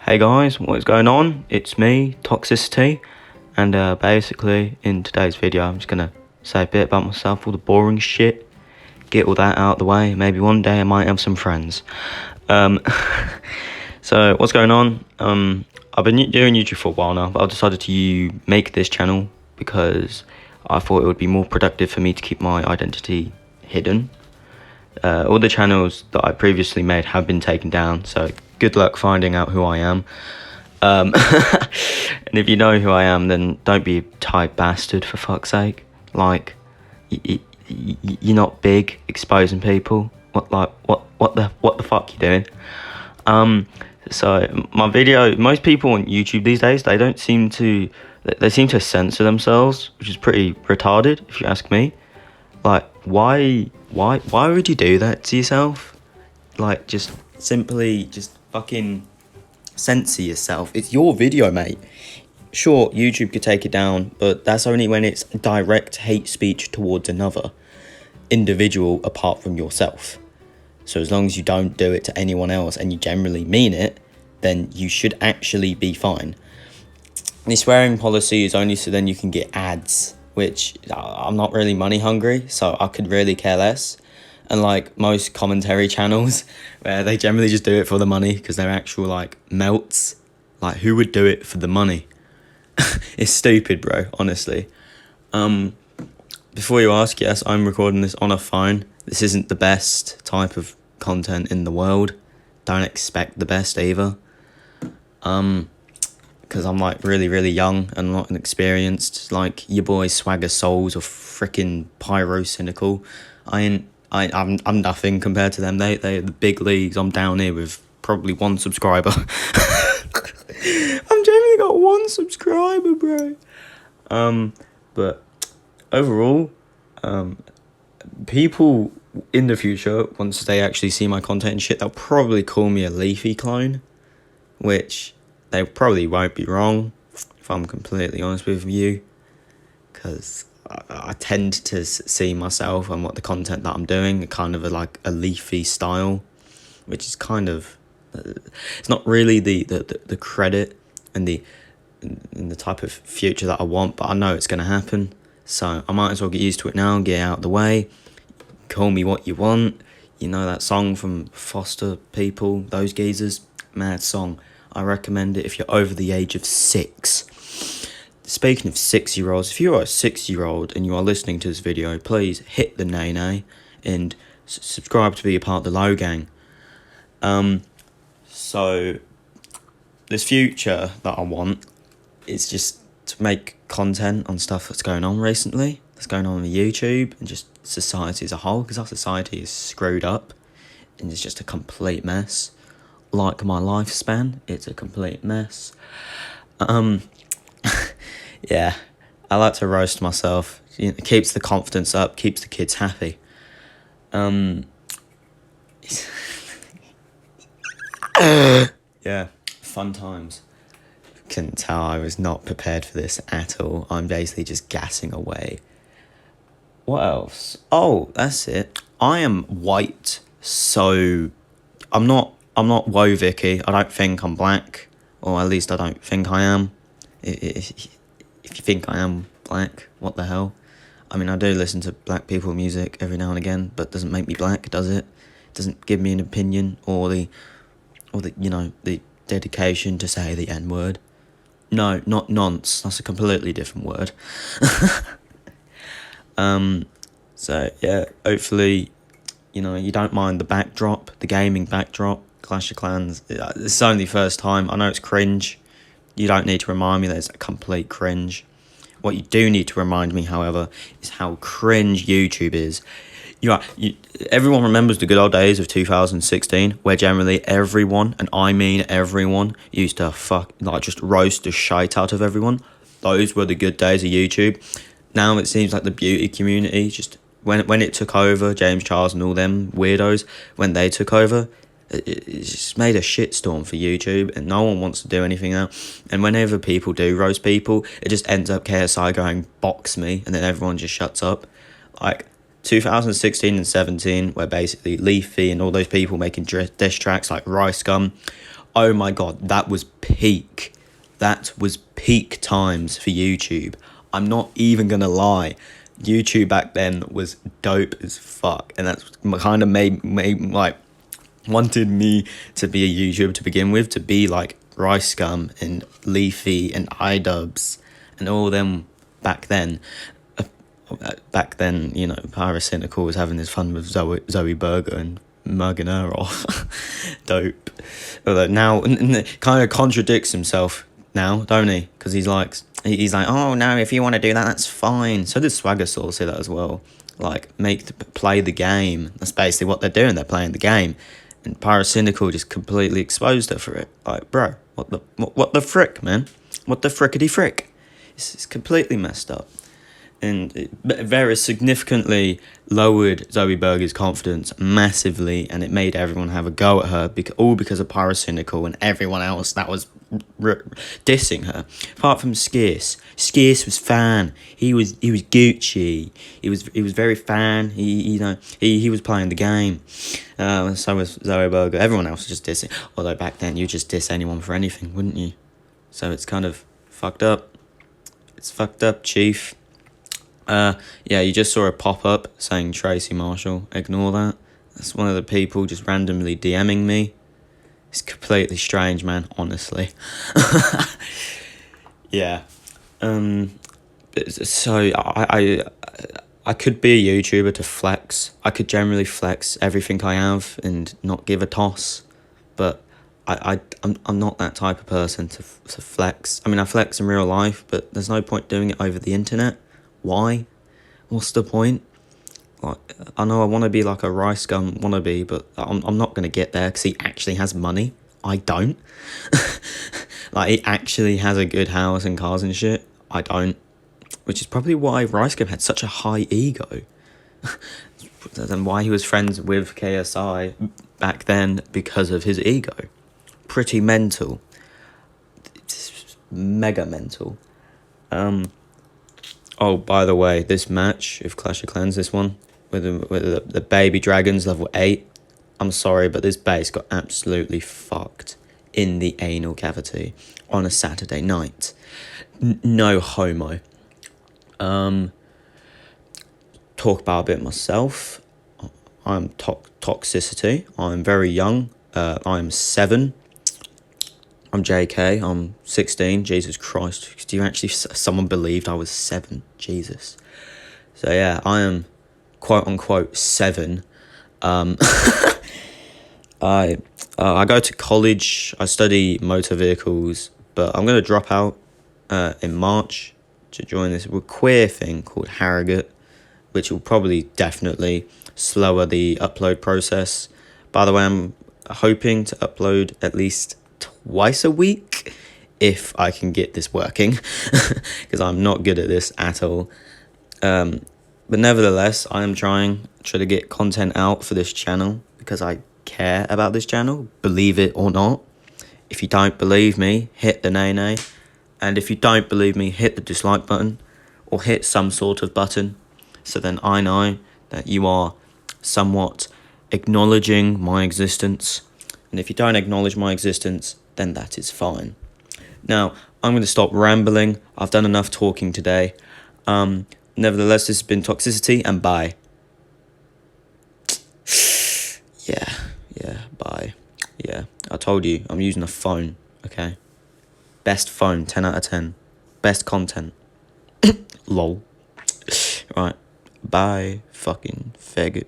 Hey guys, what is going on? It's me, Toxicity, and basically in today's video I'm just gonna say a bit about myself, all the boring shit, get all that out of the way. Maybe one day I might have some friends. So what's going on? I've been doing YouTube for a while now, but I've decided to make this channel because I thought it would be more productive for me to keep my identity hidden. All the channels that I previously made have been taken down, so good luck finding out who I am. And if you know who I am, then don't be a tight bastard, for fuck's sake. Like, you're not big, exposing people. What the fuck you doing? So my video, most people on YouTube these days, they seem to censor themselves, which is pretty retarded, if you ask me. Like, why would you do that to yourself? Like, just fucking censor yourself. It's your video, mate. Sure, YouTube could take it down, but that's only when it's direct hate speech towards another individual apart from yourself. So as long as you don't do it to anyone else and you generally mean it, then you should actually be fine. The swearing policy is only so then you can get ads, which I'm not really money hungry, so I could really care less. And like most commentary channels, where they generally just do it for the money because they're actual like melts. Like, who would do it for the money? It's stupid, bro, honestly. Before you ask, yes, I'm recording this on a phone. This isn't the best type of content in the world. Don't expect the best either. Because I'm like really young and not inexperienced. Like your boy Swagger Souls or freaking Pyro Cynical. I'm nothing compared to them. They're the big leagues. I'm down here with probably 1 subscriber. I'm generally got 1 subscriber, bro. But overall, people in the future, once they actually see my content and shit, they'll probably call me a Leafy clone, which they probably won't be wrong, if I'm completely honest with you, because I tend to see myself and what the content that I'm doing kind of like a Leafy style, which is kind of, it's not really the credit and the type of future that I want, but I know it's going to happen, so I might as well get used to it now and get out of the way. Call me what you want. You know that song from Foster People, those geezers? Mad song. I recommend it if you're over the age of 6. Speaking of 6-year-olds, if you are a 6-year-old and you are listening to this video, please hit the nay and subscribe to be a part of the Low Gang. So this future that I want is just to make content on stuff that's going on recently, that's going on YouTube, and just society as a whole, because our society is screwed up and it's just a complete mess. Like my lifespan, it's a complete mess. Yeah, I like to roast myself. It keeps the confidence up, keeps the kids happy. Yeah, fun times. Couldn't tell I was not prepared for this at all. I'm basically just gassing away. What else? Oh, that's it. I am white, so I'm not woe Vicky. I don't think I'm black, or at least I don't think I am. If you think I am black, what the hell? I mean, I do listen to black people music every now and again, but doesn't make me black, does it? Doesn't give me an opinion or the the dedication to say the N-word. No, not nonce. That's a completely different word. So yeah, hopefully, you don't mind the backdrop, the gaming backdrop, Clash of Clans. It's only first time. I know it's cringe. You don't need to remind me that it's a complete cringe. What you do need to remind me, however, is how cringe YouTube is. Everyone remembers the good old days of 2016, where generally everyone, and I mean everyone, used to just roast the shite out of everyone. Those were the good days of YouTube. Now it seems like the beauty community, just when it took over, James Charles and all them weirdos, when they took over, it just made a shitstorm for YouTube, and no one wants to do anything now. And whenever people do roast people, it just ends up KSI going, box me, and then everyone just shuts up. Like 2016 and 17, where basically Leafy and all those people making diss tracks like Rice Gum Oh my god, that was peak. That was peak times for YouTube. I'm not even gonna lie. YouTube back then was dope as fuck, and that's kind of made like wanted me to be a YouTuber to begin with, to be like Rice Gum and Leafy and iDubbbz and all them back then. Back then, you know, Pyrocynical was having his fun with Zoe Berger and mugging her off. Dope. Although now, kind of contradicts himself now, don't he? Because he's like, oh no, if you want to do that, that's fine. So did Swagger Soul say that as well. Like, play the game. That's basically what they're doing. They're playing the game. And Pyrocynical just completely exposed her for it. Like, bro, what the frick, man? What the frickety frick? It's completely messed up. And it very significantly lowered Zoe Berger's confidence massively, and it made everyone have a go at her, all because of Pyrocynical and everyone else that was dissing her. Apart from Skis was fan. He was Gucci. He was very fan. He was playing the game. So was Zoe Berger. Everyone else was just dissing. Although back then you just diss anyone for anything, wouldn't you? So it's kind of fucked up. It's fucked up, chief. Yeah, you just saw a pop-up saying Tracy Marshall. Ignore that. That's one of the people just randomly DMing me. It's completely strange, man, honestly. Yeah. So I could be a YouTuber to flex. I could generally flex everything I have and not give a toss. But I'm not that type of person to flex. I mean, I flex in real life, but there's no point doing it over the internet. Why? What's the point? Like, I know I want to be like a Rice Gum wannabe, but I'm not going to get there because he actually has money. I don't. Like, he actually has a good house and cars and shit. I don't. Which is probably why Rice Gum had such a high ego. And why he was friends with KSI back then, because of his ego. Pretty mental. It's mega mental. Oh, by the way, this match of Clash of Clans, this one, with the baby dragons level 8, I'm sorry, but this base got absolutely fucked in the anal cavity on a Saturday night. No homo. Talk about a bit myself. I'm toxicity. I'm very young. I'm 7. I'm JK, I'm 16, Jesus Christ. Do you actually, someone believed I was 7? Jesus. So yeah, I am quote unquote 7. I go to college, I study motor vehicles, but I'm going to drop out in March to join this queer thing called Harrogate, which will probably definitely slower the upload process. By the way, I'm hoping to upload at least twice a week if I can get this working, because I'm not good at this at all. But nevertheless, I am trying to get content out for this channel because I care about this channel, believe it or not. If you don't believe me, hit the nay, and if you don't believe me, hit the dislike button or hit some sort of button, so then I know that you are somewhat acknowledging my existence. And if you don't acknowledge my existence, then that is fine. Now, I'm going to stop rambling. I've done enough talking today. Nevertheless, this has been Toxicity, and bye. Yeah, bye. Yeah, I told you, I'm using a phone, okay? Best phone, 10 out of 10. Best content. Lol. Right, bye, fucking faggot.